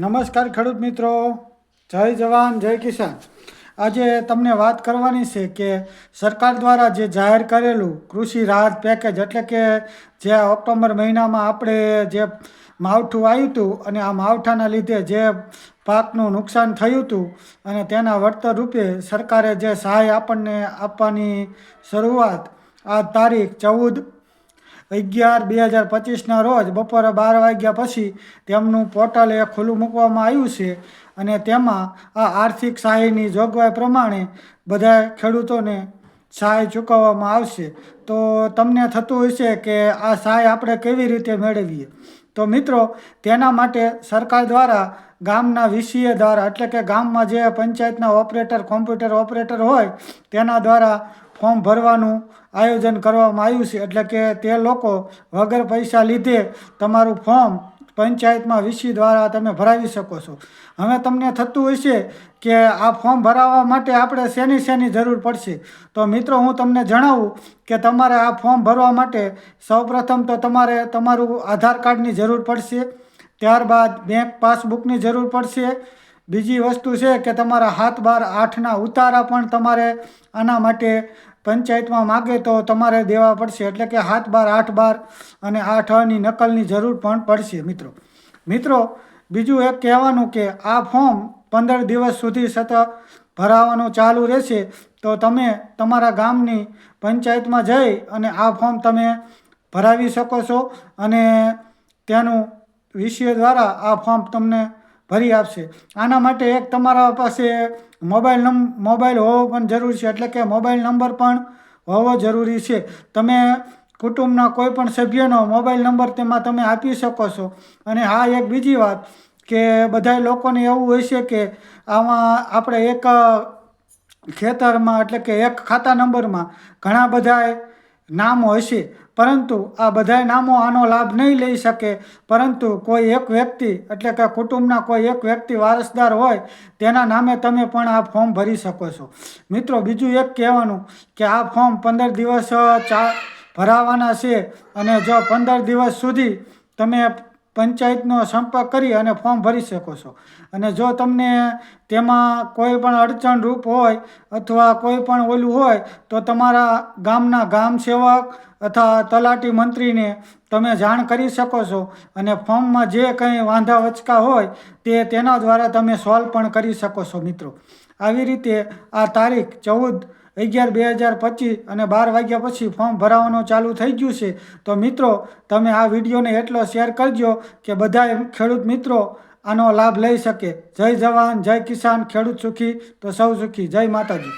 નમસ્કાર ખેડૂત મિત્રો, જય જવાન જય કિસાન. આજે તમને વાત કરવાની છે કે સરકાર દ્વારા જે જાહેર કરેલું કૃષિ રાહત પેકેજ એટલે કે જે ઓક્ટોબર મહિનામાં આપણે જે માવઠું આવ્યું હતું અને આ માવઠાના લીધે જે પાકનું નુકસાન થયું હતું અને તેના વળતર રૂપે સરકારે જે સહાય આપણને આપવાની શરૂઆત આ તારીખ 14/11/2025ના રોજ બપોરે 12 વાગ્યા પછી તેમનું પોર્ટલ ખુલ્લું મૂકવામાં આવ્યું છે અને તેમાં આ આર્થિક સહાયની જોગવાઈ પ્રમાણે બધા ખેડૂતોને સહાય ચૂકવવામાં આવશે. તો તમને થતું હશે કે આ સહાય આપણે કેવી રીતે મેળવીએ. તો મિત્રો, તેના માટે સરકાર દ્વારા ગામના વીસીએ દ્વારા એટલે કે ગામમાં જે પંચાયતના ઓપરેટર કોમ્પ્યુટર ઓપરેટર હોય તેના દ્વારા ફોર્મ ભરવાનું આયોજન કરવામાં આવ્યું છે. એટલે કે તે લોકો વગર પૈસા લીધે તમારું ફોર્મ પંચાયતમાં વીસી દ્વારા તમે ભરાવી શકો છો. હવે તમને થતું હશે કે આ ફોર્મ ભરાવવા માટે આપણે શેની જરૂર પડશે. તો મિત્રો, હું તમને જણાવું કે તમારે આ ફોર્મ ભરવા માટે સૌપ્રથમ તો તમારે તમારું આધાર કાર્ડની જરૂર પડશે. ત્યારબાદ બેંક પાસબુકની જરૂર પડશે. બીજી વસ્તુ છે કે તમારા 7/12/8ના ઉતારા પણ તમારે આના માટે પંચાયતમાં માગે તો તમારે દેવા પડશે. એટલે કે 7/12/8/12 અને 8/8ની નકલની જરૂર પણ પડશે. મિત્રો, બીજું એક કહેવાનું કે આ ફોર્મ 15 દિવસ સુધી સતત ભરાવાનું ચાલુ રહેશે. તો તમે તમારા ગામની પંચાયતમાં જઈ અને આ ફોર્મ તમે ભરાવી શકો છો અને તેનું વીસીએ દ્વારા આ ફોર્મ તમને ભરી આપશે. આના માટે એક તમારા પાસે મોબાઈલ હોવો પણ જરૂરી છે. એટલે કે મોબાઈલ નંબર પણ હોવો જરૂરી છે. તમે કુટુંબના કોઈ પણ સભ્યનો મોબાઈલ નંબર તેમાં તમે આપી શકો છો. અને હા, એક બીજી વાત કે બધા લોકોને એવું હોય છે કે આમાં આપણે એક ખેતરમાં એટલે કે એક ખાતા નંબરમાં ઘણા બધા નામો હશે, પરંતુ આ બધા નામો આનો લાભ નહીં લઈ શકે. પરંતુ કોઈ એક વ્યક્તિ એટલે કે કુટુંબના કોઈ એક વ્યક્તિ વારસદાર હોય તેના નામે તમે પણ આ ફોર્મ ભરી શકો છો. મિત્રો, બીજું એક કહેવાનું કે આ ફોર્મ 15 દિવસ ભરાવાના છે અને જો 15 દિવસ સુધી તમે પંચાયતનો સંપર્ક કરી અને ફોર્મ ભરી શકો છો. અને જો તમને તેમાં કોઈ પણ અડચણરૂપ હોય અથવા કોઈ પણ ઓલું હોય તો તમારા ગામના ગામ સેવક અથવા તલાટી મંત્રીને તમે જાણ કરી શકો છો અને ફોર્મમાં જે કંઈ વાંધા વચકા હોય તેના દ્વારા તમે સોલ્વ પણ કરી શકો છો. મિત્રો, આવી રીતે આ તારીખ 14/11/2025 અને 12 વાગ્યા પછી ફોર્મ ભરાવાનું ચાલુ થઈ ગયું છે. તો મિત્રો, તમે આ વિડીયોને એટલો શેર કરજો કે બધા ખેડૂત મિત્રો આનો લાભ લઈ શકે. જય જવાન જય કિસાન, ખેડૂત સુખી તો સૌ સુખી. જય માતાજી.